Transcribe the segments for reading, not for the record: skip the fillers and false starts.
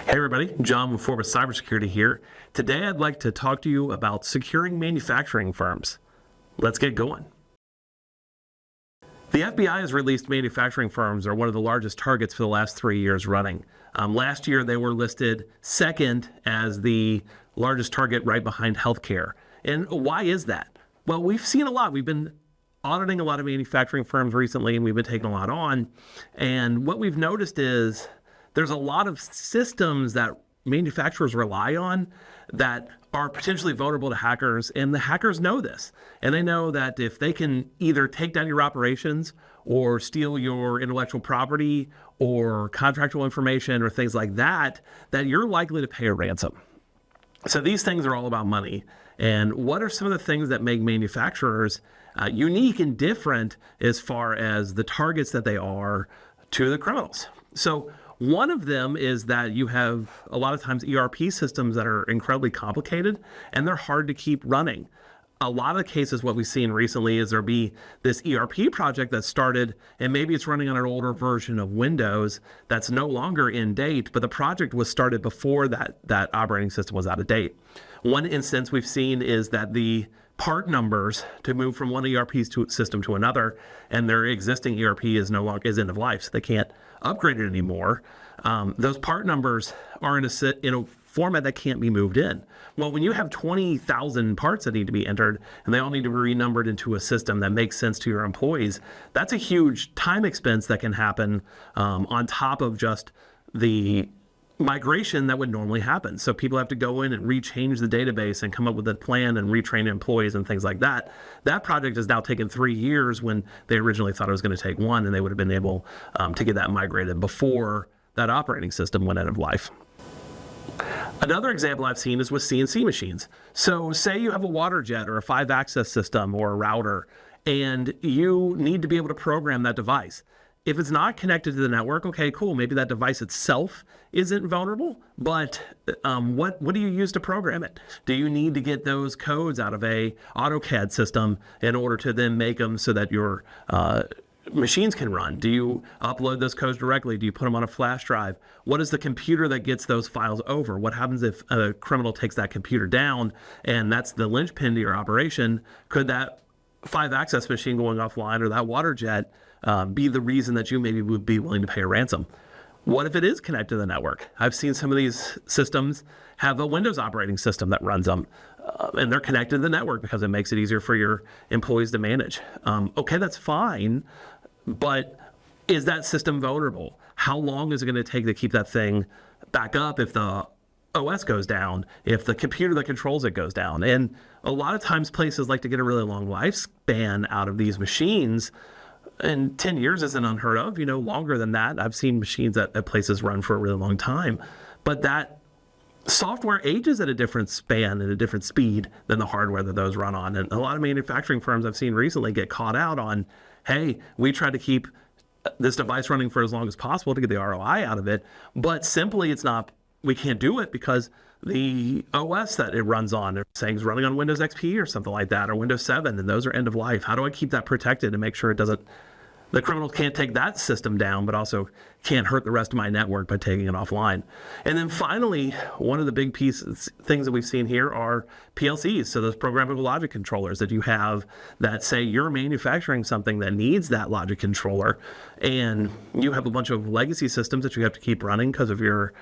Hey everybody, John with Forbes Cybersecurity here. Today I'd like to talk to you about securing manufacturing firms. Let's get going. The FBI has released manufacturing firms are one of the largest targets for the last 3 years running. Last year they were listed second as the largest target right behind healthcare. And why is that? Well, we've seen a lot. We've been auditing a lot of manufacturing firms recently and we've been taking a lot on. And what we've noticed is there's a lot of systems that manufacturers rely on that are potentially vulnerable to hackers, and the hackers know this. And they know that if they can either take down your operations or steal your intellectual property or contractual information or things like that, that you're likely to pay a ransom. So these things are all about money. And what are some of the things that make manufacturers unique and different as far as the targets that they are to the criminals? So one of them is that you have a lot of times ERP systems that are incredibly complicated and they're hard to keep running. A lot of the cases, what we've seen recently is there'll be this ERP project that started and maybe it's running on an older version of Windows that's no longer in date, but the project was started before that operating system was out of date. One instance we've seen is that the part numbers to move from one ERP system to another, and their existing ERP is end of life, so they can't upgrade it anymore. Those part numbers are in a format that can't be moved in. Well, when you have 20,000 parts that need to be entered and they all need to be renumbered into a system that makes sense to your employees, that's a huge time expense that can happen on top of just the migration that would normally happen. So people have to go in and rechange the database and come up with a plan and retrain employees and things like that. That project has now taken 3 years when they originally thought it was going to take 1, and they would have been able to get that migrated before that operating system went end of life. Another example I've seen is with CNC machines. So say you have a water jet or a 5-axis system or a router, and you need to be able to program that device. If it's not connected to the network, okay, cool, maybe that device itself isn't vulnerable, but what do you use to program it? Do you need to get those codes out of a AutoCAD system in order to then make them so that your machines can run? Do you upload those codes directly? Do you put them on a flash drive? What is the computer that gets those files over? What happens if a criminal takes that computer down and that's the linchpin to your operation? Could that 5-axis machine going offline or that water jet be the reason that you maybe would be willing to pay a ransom? What if it is connected to the network? I've seen some of these systems have a Windows operating system that runs them, and they're connected to the network because it makes it easier for your employees to manage. Okay, that's fine, but is that system vulnerable? How long is it going to take to keep that thing back up if the OS goes down, if the computer that controls it goes down? And a lot of times places like to get a really long lifespan out of these machines, and 10 years isn't unheard of, longer than that. I've seen machines at places run for a really long time, but that software ages at a different span and a different speed than the hardware that those run on. And a lot of manufacturing firms I've seen recently get caught out on, hey, we tried to keep this device running for as long as possible to get the ROI out of it, but simply we can't do it because the OS that it runs on, they're saying it's running on Windows XP or something like that, or Windows 7, and those are end of life. How do I keep that protected and make sure the criminals can't take that system down, but also can't hurt the rest of my network by taking it offline? And then finally, one of the big things that we've seen here are PLCs. So those programmable logic controllers that you have that say you're manufacturing something that needs that logic controller, and you have a bunch of legacy systems that you have to keep running because of your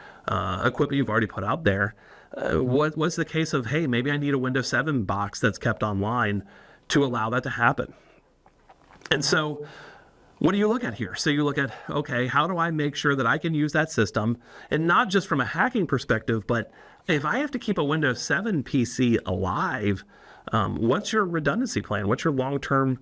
equipment you've already put out there. What's the case of, hey, maybe I need a Windows 7 box that's kept online to allow that to happen? And so what do you look at here? So you look at, okay, how do I make sure that I can use that system? And not just from a hacking perspective, but if I have to keep a Windows 7 PC alive, what's your redundancy plan? What's your long-term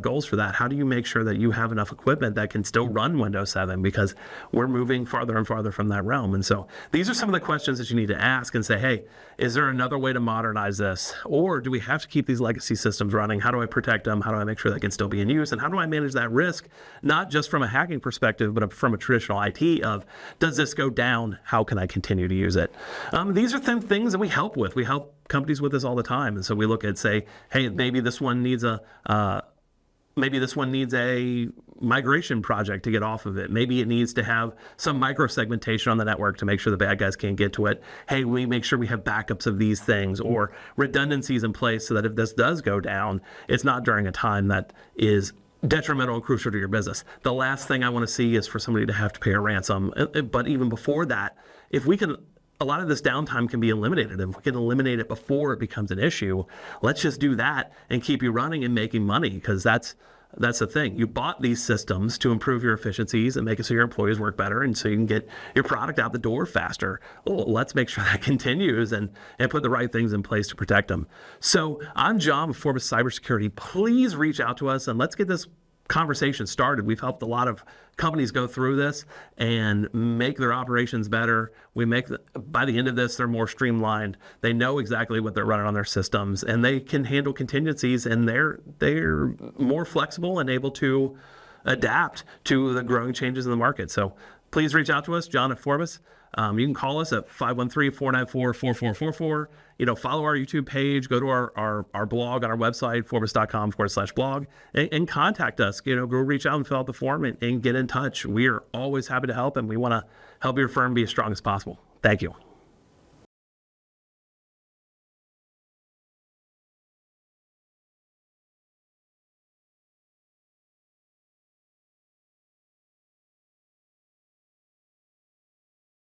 goals for that? How do you make sure that you have enough equipment that can still run Windows 7? Because we're moving farther and farther from that realm. And so these are some of the questions that you need to ask and say, hey, is there another way to modernize this? Or do we have to keep these legacy systems running? How do I protect them? How do I make sure they can still be in use? And how do I manage that risk, not just from a hacking perspective, but from a traditional IT of, does this go down? How can I continue to use it? These are things that we help with. We help companies with this all the time. And so we look at, say, hey, maybe this one needs a maybe this one needs a migration project to get off of it. Maybe it needs to have some micro segmentation on the network to make sure the bad guys can't get to it. Hey, we make sure we have backups of these things or redundancies in place so that if this does go down, it's not during a time that is detrimental and crucial to your business. The last thing I want to see is for somebody to have to pay a ransom. But even before that, if we can, a lot of this downtime can be eliminated. If we can eliminate it before it becomes an issue, let's just do that and keep you running and making money, because that's the thing. You bought these systems to improve your efficiencies and make it so your employees work better and so you can get your product out the door faster. Well, let's make sure that continues and put the right things in place to protect them. So I'm John with Forbes Cybersecurity. Please reach out to us and let's get this conversation started. We've helped a lot of companies go through this and make their operations better. By the end of this, they're more streamlined. They know exactly what they're running on their systems, and they can handle contingencies, and they're more flexible and able to adapt to the growing changes in the market. So please reach out to us, John at Forbes. You can call us at 513-494-4444. Follow our YouTube page, go to our blog on our website, forbes.com/blog, and contact us. Go reach out and fill out the form and get in touch. We are always happy to help, and we want to help your firm be as strong as possible. Thank you.